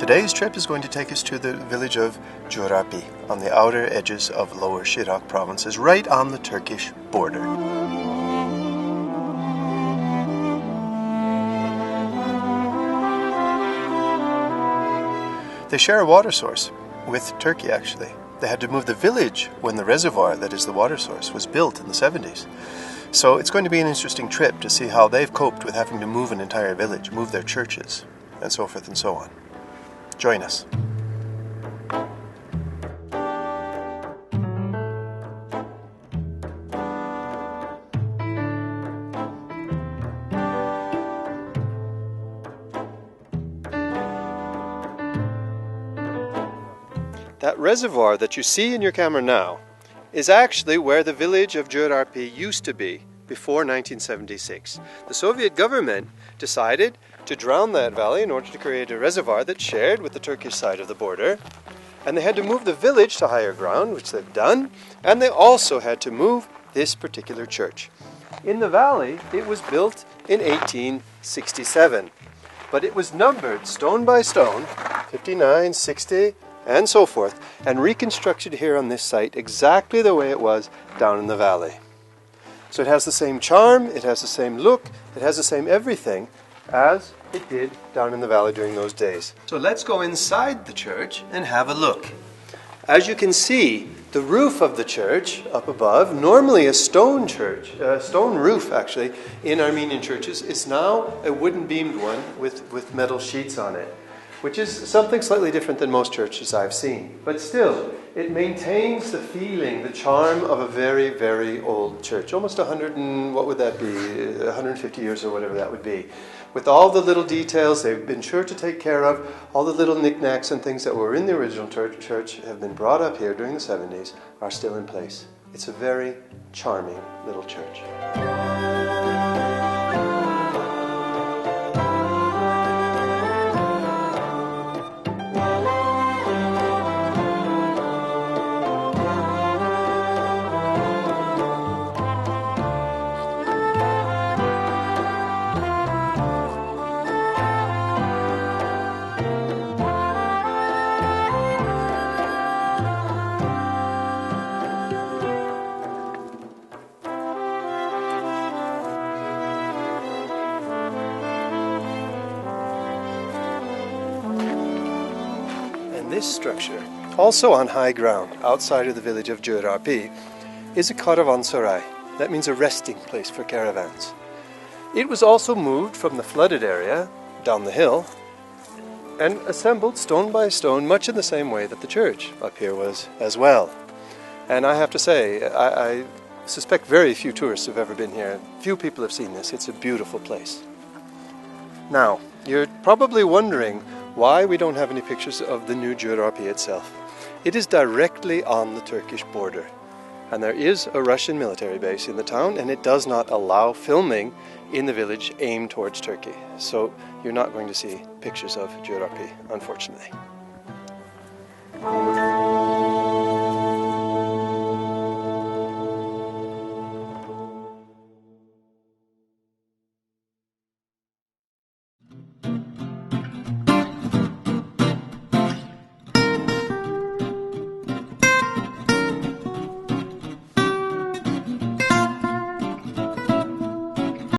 Today's trip is going to take us to the village of Jrapi on the outer edges of Lower Shirak provinces, right on the Turkish border. They share a water source with Turkey, actually. They had to move the village when the reservoir, that is the water source, was built in the 70s. So it's going to be an interesting trip to see how they've coped with having to move an entire village, move their churches, and so forth and so on. Join us. That reservoir that you see in your camera now is actually where the village of Jrapi used to be before 1976. The Soviet government decided to drown that valley in order to create a reservoir that shared with the Turkish side of the border. And they had to move the village to higher ground, which they've done, and they also had to move this particular church. In the valley, it was built in 1867, but it was numbered stone by stone, 59, 60, and so forth, and reconstructed here on this site exactly the way it was down in the valley. So it has the same charm, it has the same look, it has the same everything as it did down in the valley during those days. So let's go inside the church and have a look. As you can see, the roof of the church up above, normally a stone roof actually, in Armenian churches, is now a wooden beamed one with metal sheets on it, which is something slightly different than most churches I've seen. But still, it maintains the feeling, the charm of a very, very old church. Almost 150 years or whatever that would be. With all the little details they've been sure to take care of, all the little knickknacks and things that were in the original church have been brought up here during the 70s, are still in place. It's a very charming little church. This structure, also on high ground outside of the village of Jrapi, is a caravanserai. That means a resting place for caravans. It was also moved from the flooded area down the hill and assembled stone by stone, much in the same way that the church up here was as well. And I have to say, I suspect very few tourists have ever been here. Few people have seen this. It's a beautiful place. Now, you're probably wondering why we don't have any pictures of the new Jrapi itself. It is directly on the Turkish border, and there is a Russian military base in the town, and it does not allow filming in the village aimed towards Turkey. So you're not going to see pictures of Jrapi, unfortunately.